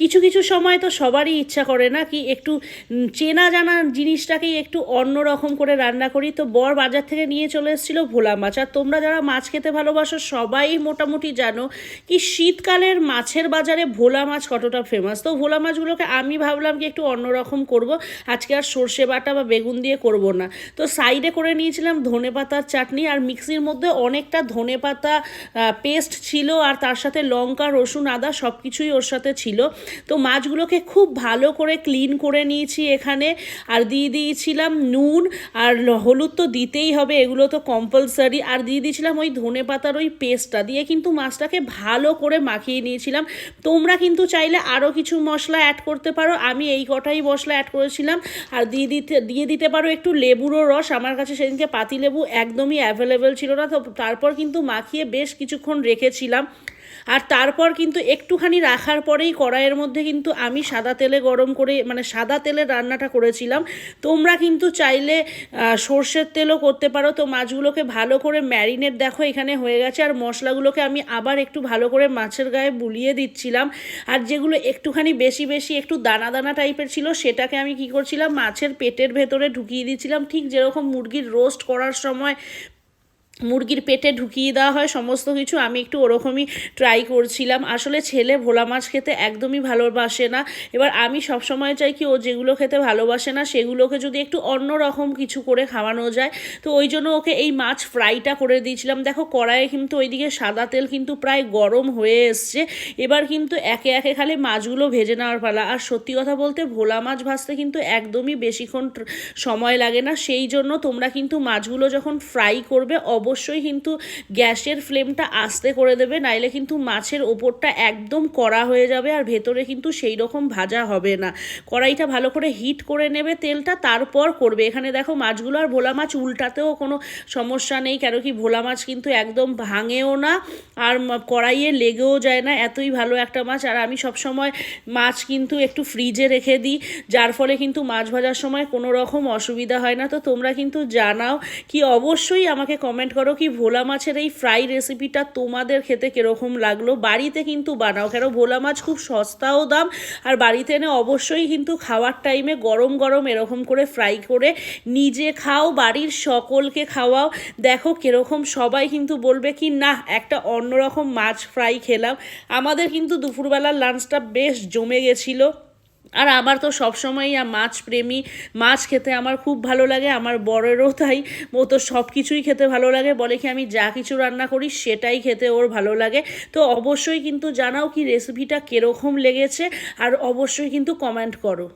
কিছু কিছু সময় তো সবারই ইচ্ছা করে না কি একটু চেনা জানা জিনিসটাকেই একটু অন্য রকম করে রান্না করি। তো বর বাজার থেকে নিয়ে চলে এসেছিলো ভোলা মাছ। আর তোমরা যারা মাছ খেতে ভালোবাসো সবাই মোটামুটি জানো কি শীতকালের মাছের বাজারে ভোলা মাছ কতটা ফেমাস। তো ভোলা মাছগুলোকে আমি ভাবলাম কি একটু অন্যরকম করব, আজকে আর সর্ষে বাটা বা বেগুন দিয়ে করব না। তো সাইডে করে নিয়েছিলাম ধনেপাতার চাটনি, আর মিক্সির মধ্যে অনেকটা ধনেপাতা পেস্ট ছিল, আর তার সাথে লঙ্কা রসুন আদা সব কিছুই ওর সাথে ছিল। তো মাছগুলোকে খুব ভালো করে ক্লিন করে নিয়েছি এখানে, আর দিয়ে দিয়েছিলাম নুন আর হলুদ তো দিতেই হবে, এগুলো তো কম্পালসারি। আর দিয়ে দিয়েছিলাম ওই ধনেপাতার ওই পেস্টটা দিয়ে কিন্তু মাছটাকে ভালো করে মাখিয়ে নিয়েছিলাম। তোমরা কিন্তু চাইলে আরও কিছু মশলা অ্যাড করতে পারো, আমি এই কটাই মশলা অ্যাড করেছিলাম। আর দিয়ে দিতে পারো একটু লেবুরও রস। আমার কাছে সেদিনকে পাতিলেবু একদমই অ্যাভেলেবেল ছিল না, তো তারপর কিন্তু মাখিয়ে বেশ কিছুক্ষণ রেখেছিলাম। আর তারপর কিন্তু একটুখানি রাখার পরেই কড়াইয়ের মধ্যে কিন্তু আমি সাদা তেলে গরম করে মানে সাদা তেলের রান্নাটা করেছিলাম। তোমরা কিন্তু চাইলে সর্ষের তেলও করতে পারো। তো মাছগুলোকে ভালো করে ম্যারিনেট দেখো এখানে হয়ে গেছে, আর মশলাগুলোকে আমি আবার একটু ভালো করে মাছের গায়ে বুলিয়ে দিচ্ছিলাম। আর যেগুলো একটুখানি বেশি বেশি একটু দানা দানা টাইপের ছিল সেটাকে আমি কি করছিলাম মাছের পেটের ভেতরে ঢুকিয়ে দিচ্ছিলাম, ঠিক যেরকম মুরগির রোস্ট করার সময় মুরগির পেটে ঢুকিয়ে দেওয়া হয় সমস্ত কিছু, আমি একটু ওরকমই ট্রাই করছিলাম। আসলে ছেলে ভোলা মাছ খেতে একদমই ভালোবাসে না। এবার আমি সবসময় চাই কি ও যেগুলো খেতে ভালোবাসে না সেগুলোকে যদি একটু অন্য রকম কিছু করে খাওয়ানো যায়, তো ওই জন্য ওকে এই মাছ ফ্রাইটা করে দিয়েছিলাম। দেখো কড়াইয়ে কিন্তু ওইদিকে সাদা তেল কিন্তু প্রায় গরম হয়ে এসছে। এবার কিন্তু একে একে খালি মাছগুলো ভেজে নেওয়ার পালা। আর সত্যি কথা বলতে ভোলা মাছ ভাজতে কিন্তু একদমই বেশিক্ষণ সময় লাগে না, সেই জন্য তোমরা কিন্তু মাছগুলো যখন ফ্রাই করবে অবশ্যই কিন্তু গ্যাসের ফ্লেমটা আস্তে করে দেবে, নাইলে কিন্তু মাছের ওপরটা একদম কড়া হয়ে যাবে আর ভেতরে কিন্তু সেই রকম ভাজা হবে না। কড়াইটা ভালো করে হিট করে নেবে তেলটা, তারপর করবে। এখানে দেখো মাছগুলো আর ভোলা মাছ উল্টাতেও কোনো সমস্যা নেই, কেন কি ভোলা মাছ কিন্তু একদম ভাঙেও না আর কড়াইয়ে লেগেও যায় না, এতই ভালো একটা মাছ। আর আমি সবসময় মাছ কিন্তু একটু ফ্রিজে রেখে দিই, যার ফলে কিন্তু মাছ ভাজার সময় কোনো রকম অসুবিধা হয় না। তো তোমরা কিন্তু জানাও কি অবশ্যই আমাকে কমেন্ট করো কি ভোলা মাছের এই ফ্রাই রেসিপিটা তোমাদের খেতে কীরকম লাগলো। বাড়িতে কিন্তু বানাও, কেন ভোলা মাছ খুব সস্তাও দাম, আর বাড়িতে এনে অবশ্যই কিন্তু খাওয়ার টাইমে গরম গরম এরকম করে ফ্রাই করে নিজে খাও, বাড়ির সকলকে খাওয়াও। দেখো কীরকম সবাই কিন্তু বলবে কি না একটা অন্যরকম মাছ ফ্রাই খেলাম। আমাদের কিন্তু দুপুরবেলার লাঞ্চটা বেশ জমে গেছিলো। আর আমার তো সবসময়ই মাছ প্রেমী, মাছ খেতে আমার খুব ভালো লাগে, আমার বরেরও তাই। ও তো সব কিছুই খেতে ভালো লাগে, বলে কি আমি যা কিছু রান্না করি সেটাই খেতে ওর ভালো লাগে। তো অবশ্যই কিন্তু জানাও কি রেসিপিটা কীরকম লেগেছে, আর অবশ্যই কিন্তু কমেন্ট করো।